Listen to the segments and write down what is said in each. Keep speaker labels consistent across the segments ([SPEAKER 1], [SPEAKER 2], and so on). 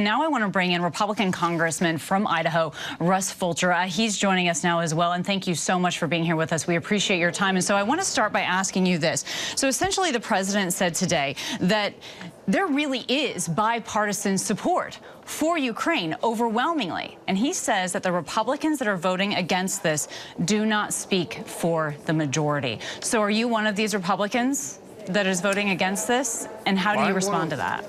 [SPEAKER 1] Now I want to bring in Republican Congressman from Idaho, Russ Fulcher. He's joining us now as well, and thank you so much for being here with us. We appreciate your time. And so I want to start by asking you this. So essentially the president said today that there really is bipartisan support for Ukraine overwhelmingly. And he says that the Republicans that are voting against this do not speak for the majority. So are you one of these Republicans that is voting against this? And how do you respond to that?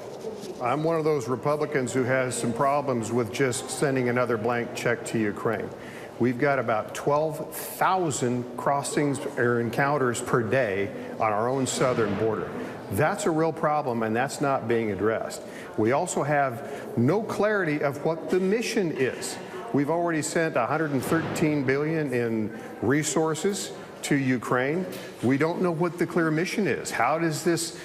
[SPEAKER 2] I'm one of those Republicans who has some problems with just sending another blank check to Ukraine. We've got about 12,000 crossings or encounters per day on our own southern border. That's a real problem, and that's not being addressed. We also have no clarity of what the mission is. We've already sent $113 billion in resources to Ukraine. We don't know what the clear mission is. How does this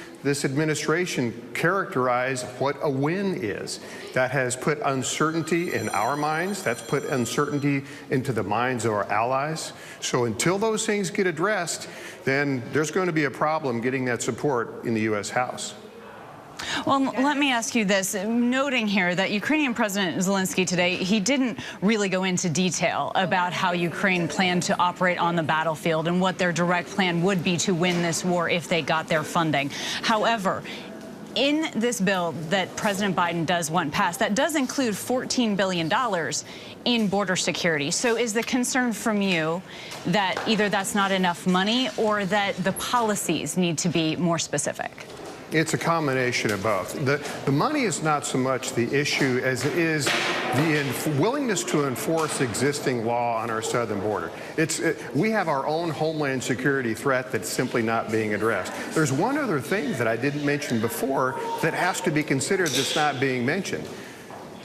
[SPEAKER 2] administration characterize what a win is? That has put uncertainty in our minds. That's put uncertainty into the minds of our allies. So until those things get addressed, then there's going to be a problem getting that support in the U.S. House.
[SPEAKER 1] Well, let me ask you this, noting here that Ukrainian President Zelenskyy today, he didn't really go into detail about how Ukraine planned to operate on the battlefield and what their direct plan would be to win this war if they got their funding. However, in this bill that President Biden does want passed, that does include $14 billion in border security. So is the concern from you that either that's not enough money or that the policies need to be more specific?
[SPEAKER 2] It's a combination of both. The money is not so much the issue as it is the willingness to enforce existing law on our southern border. We have our own homeland security threat that's simply not being addressed. There's one other thing that I didn't mention before that has to be considered that's not being mentioned.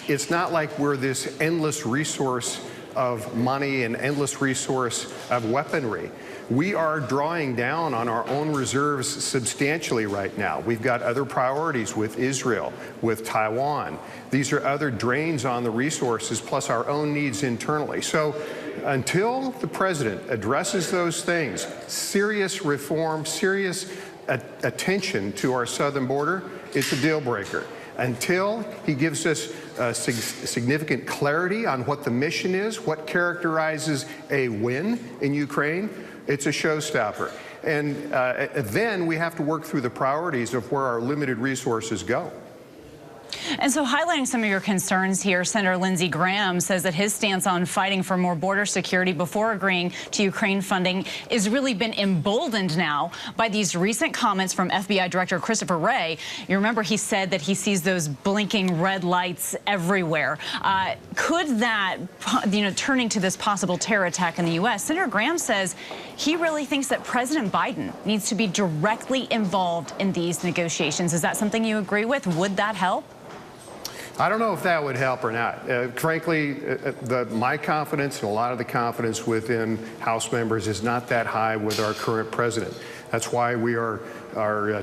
[SPEAKER 2] It's not like we're this endless resource of money and endless resource of weaponry. We are drawing down on our own reserves substantially right now. We've got other priorities with Israel, with Taiwan. These are other drains on the resources, plus our own needs internally. So until the president addresses those things, serious reform, serious attention to our southern border, it's a deal breaker. Until he gives us significant clarity on what the mission is, what characterizes a win in Ukraine, it's a showstopper. And then we have to work through the priorities of where our limited resources go.
[SPEAKER 1] And so highlighting some of your concerns here, Senator Lindsey Graham says that his stance on fighting for more border security before agreeing to Ukraine funding has really been emboldened now by these recent comments from FBI Director Christopher Wray. You remember he said that he sees those blinking red lights everywhere. Could that, turning to this possible terror attack in the U.S., Senator Graham says he really thinks that President Biden needs to be directly involved in these negotiations. Is that something you agree with? Would that help?
[SPEAKER 2] I don't know if that would help or not. Frankly, my confidence and a lot of the confidence within House members is not that high with our current president. That's why we are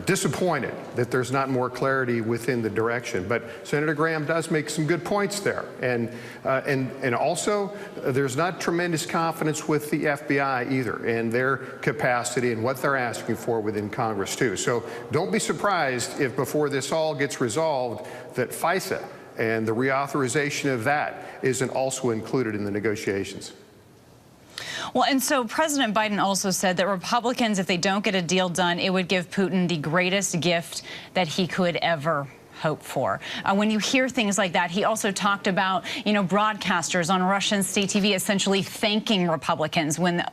[SPEAKER 2] disappointed that there's not more clarity within the direction. But Senator Graham does make some good points there. And also, there's not tremendous confidence with the FBI either and their capacity and what they're asking for within Congress, too. So don't be surprised if before this all gets resolved that FISA and the reauthorization of that isn't also included in the negotiations.
[SPEAKER 1] Well, and so President Biden also said that Republicans, if they don't get a deal done, it would give Putin the greatest gift that he could ever hope for. When you hear things like that, he also talked about, broadcasters on Russian state TV essentially thanking Republicans when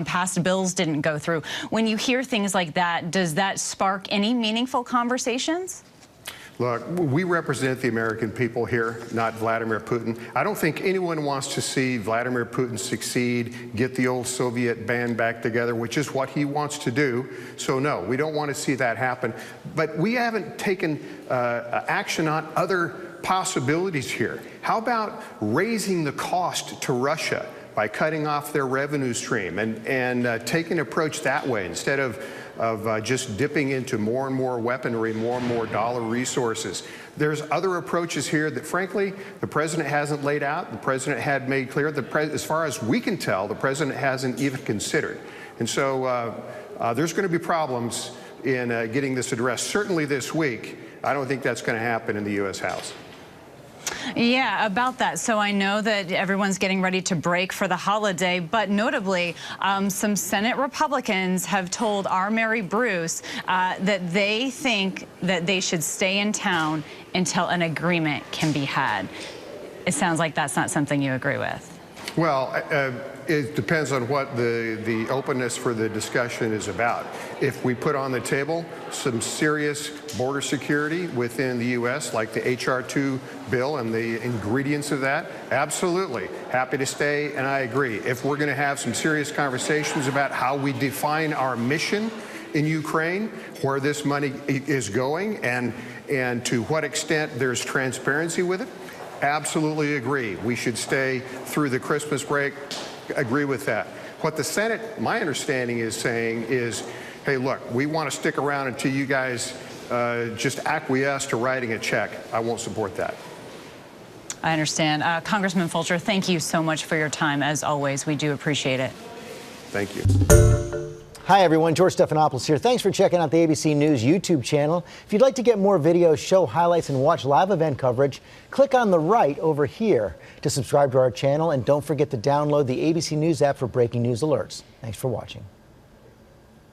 [SPEAKER 1] past bills didn't go through. When you hear things like that, does that spark any meaningful conversations?
[SPEAKER 2] Look, we represent the American people here, not Vladimir Putin. I don't think anyone wants to see Vladimir Putin succeed, get the old Soviet band back together, which is what he wants to do. So no, we don't want to see that happen. But we haven't taken action on other possibilities here. How about raising the cost to Russia by cutting off their revenue stream and taking an approach that way instead of just dipping into more and more weaponry, more and more dollar resources. There's other approaches here that, frankly, the president hasn't laid out. The president had made clear. As far as we can tell, the president hasn't even considered. And so there's going to be problems in getting this addressed. Certainly this week, I don't think that's going to happen in the U.S. House.
[SPEAKER 1] Yeah, about that. So I know that everyone's getting ready to break for the holiday, but notably, some Senate Republicans have told our Mary Bruce that they think that they should stay in town until an agreement can be had. It sounds like that's not something you agree with.
[SPEAKER 2] Well, it depends on what the openness for the discussion is about. If we put on the table some serious border security within the U.S., like the H.R. 2 bill and the ingredients of that, absolutely. Happy to stay, and I agree. If we're going to have some serious conversations about how we define our mission in Ukraine, where this money is going, and to what extent there's transparency with it, absolutely agree. We should stay through the Christmas break. Agree with that. What the Senate, my understanding, is saying is, hey, look, we want to stick around until you guys just acquiesce to writing a check. I won't support that.
[SPEAKER 1] I understand. Congressman Fulcher, thank you so much for your time. As always, we do appreciate it.
[SPEAKER 2] Thank you.
[SPEAKER 3] Hi, everyone. George Stephanopoulos here. Thanks for checking out the ABC News YouTube channel. If you'd like to get more videos, show highlights, and watch live event coverage, click on the right over here to subscribe to our channel. And don't forget to download the ABC News app for breaking news alerts. Thanks for watching.